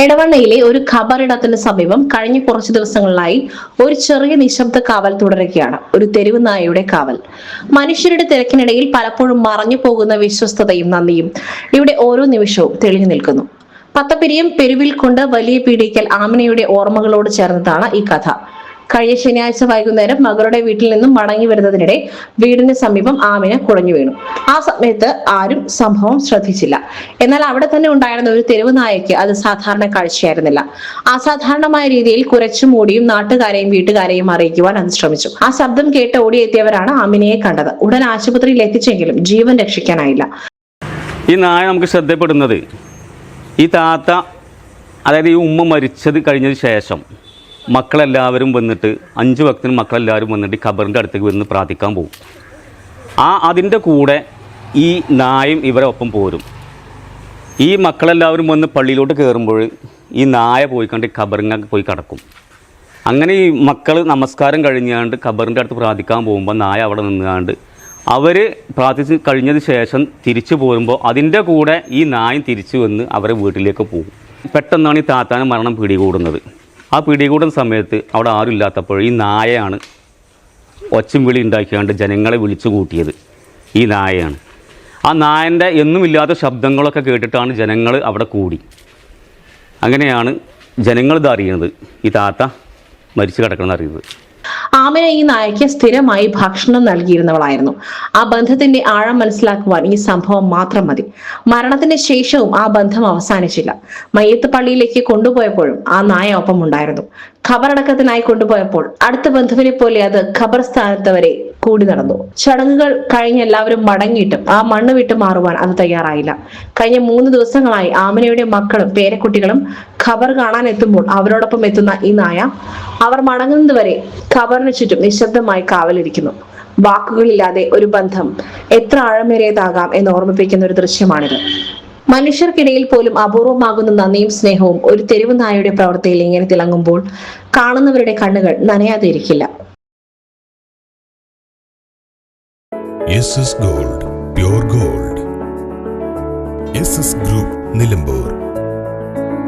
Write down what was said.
എടവണ്ണയിലെ ഒരു ഖബറിടത്തിന് സമീപം കഴിഞ്ഞ കുറച്ചു ദിവസങ്ങളിലായി ഒരു ചെറിയ നിശബ്ദ കാവൽ തുടരുകയാണ്. ഒരു തെരുവ് നായയുടെ കാവൽ. മനുഷ്യരുടെ തിരക്കിനിടയിൽ പലപ്പോഴും മറഞ്ഞു പോകുന്ന വിശ്വസ്തതയും നന്ദിയും ഇവിടെ ഓരോ നിമിഷവും തെളിഞ്ഞു നിൽക്കുന്നു. പത്തപ്പിരിയം പെരുവിൽ കൊണ്ട് വലിയ പീഡിക്കൽ ആമിനയുടെ ഓർമ്മകളോട് ചേർന്നതാണ് ഈ കഥ. കഴിഞ്ഞ ശനിയാഴ്ച വൈകുന്നേരം മകളുടെ വീട്ടിൽ നിന്നും മടങ്ങി വരുന്നതിനിടെ വീടിന് സമീപം ആമിന കുഴഞ്ഞു വീണു. ആ സമയത്ത് ആരും സംഭവം ശ്രദ്ധിച്ചില്ല. എന്നാൽ അവിടെ തന്നെ ഉണ്ടായിരുന്ന ഒരു തെരുവ് നായയ്ക്ക് അത് സാധാരണ കാഴ്ചയായിരുന്നില്ല. അസാധാരണമായ രീതിയിൽ കുരച്ചു മൂടിയും നാട്ടുകാരെയും വീട്ടുകാരെയും അറിയിക്കുവാൻ അത് ശ്രമിച്ചു. ആ ശബ്ദം കേട്ട് ഓടിയെത്തിയവരാണ് ആമിനയെ കണ്ടത്. ഉടൻ ആശുപത്രിയിൽ എത്തിച്ചെങ്കിലും ജീവൻ രക്ഷിക്കാനായില്ല. ഈ നായ നമുക്ക് ശ്രദ്ധപ്പെടുന്നത് ഈ താത്ത, അതായത് ഈ ഉമ്മ മരിച്ചത് കഴിഞ്ഞതിന് ശേഷം മക്കളെല്ലാവരും വന്നിട്ട് 5 വക്തിന് മക്കളെല്ലാവരും വന്നിട്ട് ഖബറിൻ്റെ അടുത്തേക്ക് വന്ന് പ്രാർത്ഥിക്കാൻ പോകും. അതിൻ്റെ കൂടെ ഈ നായും ഇവരെ ഒപ്പം പോരും. ഈ മക്കളെല്ലാവരും വന്ന് പള്ളിയിലോട്ട് കയറുമ്പോൾ ഈ നായ പോയി കണ്ട് ഖബറിനൊക്കെ പോയി കിടക്കും. അങ്ങനെ ഈ മക്കൾ നമസ്കാരം കഴിഞ്ഞാണ്ട് ഖബറിൻ്റെ അടുത്ത് പ്രാർത്ഥിക്കാൻ പോകുമ്പോൾ നായ അവിടെ നിന്നുകൊണ്ട് അവർ പ്രാർത്ഥിച്ച് കഴിഞ്ഞതിന് ശേഷം തിരിച്ചു പോരുമ്പോൾ അതിൻ്റെ കൂടെ ഈ നായും തിരിച്ചു വന്ന് അവരെ വീട്ടിലേക്ക് പോകും. പെട്ടെന്നാണ് ഈ താത്താന് മരണം പിടികൂടുന്നത്. ആ പിടികൂടുന്ന സമയത്ത് അവിടെ ആരും ഇല്ലാത്തപ്പോൾ ഈ നായയാണ് ഒച്ചും വിളി ഉണ്ടാക്കിയാണ്ട് ജനങ്ങളെ വിളിച്ചു കൂട്ടിയത്. ഈ നായയാണ്. ആ നായൻ്റെ എന്നുമില്ലാത്ത ശബ്ദങ്ങളൊക്കെ കേട്ടിട്ടാണ് ജനങ്ങൾ അവിടെ കൂടി. അങ്ങനെയാണ് ജനങ്ങളിത് അറിയുന്നത്, ഈ താത്ത മരിച്ചു കിടക്കണമെന്ന് അറിയുന്നത്. ആമിന ഈ നായയ്ക്ക് സ്ഥിരമായി ഭക്ഷണം നൽകിയിരുന്നവളായിരുന്നു. ആ ബന്ധത്തിന്റെ ആഴം മനസ്സിലാക്കുവാൻ ഈ സംഭവം മാത്രം മതി. മരണത്തിന് ശേഷവും ആ ബന്ധം അവസാനിച്ചില്ല. മയ്യത്ത് പള്ളിയിലേക്ക് കൊണ്ടുപോയപ്പോഴും ആ നായ ഒപ്പം ഉണ്ടായിരുന്നു. ഖബറടക്കത്തിനായി കൊണ്ടുപോയപ്പോൾ അടുത്ത ബന്ധുവിനെ പോലെ അത് ഖബർ സ്ഥാനത്ത് വരെ കൂടി നടന്നു. ചടങ്ങുകൾ കഴിഞ്ഞ് എല്ലാവരും മടങ്ങിയിട്ടും ആ മണ്ണ് വിട്ടു മാറുവാൻ അത് തയ്യാറായില്ല. കഴിഞ്ഞ 3 ദിവസങ്ങളായി ആമിനയുടെ മക്കളും പേരക്കുട്ടികളും ഖബർ കാണാൻ എത്തുമ്പോൾ അവരോടൊപ്പം എത്തുന്ന ഈ നായ അവർ മടങ്ങുന്നത് വരെ ഖബറിന് ചുറ്റും നിശബ്ദമായി കാവലിരിക്കുന്നു. വാക്കുകളില്ലാതെ ഒരു ബന്ധം എത്ര ആഴമേറിയതാകാം എന്ന് ഓർമ്മിപ്പിക്കുന്ന ഒരു ദൃശ്യമാണിത്. മനുഷ്യർക്കിടയിൽ പോലും അപൂർവമാകുന്ന നന്ദിയും സ്നേഹവും ഒരു തെരുവ് നായയുടെ പ്രവൃത്തിയിൽ ഇങ്ങനെ തിളങ്ങുമ്പോൾ കാണുന്നവരുടെ കണ്ണുകൾ നനയാതെ ഇരിക്കില്ല. SS Gold, pure gold. SS Group, Nilambur.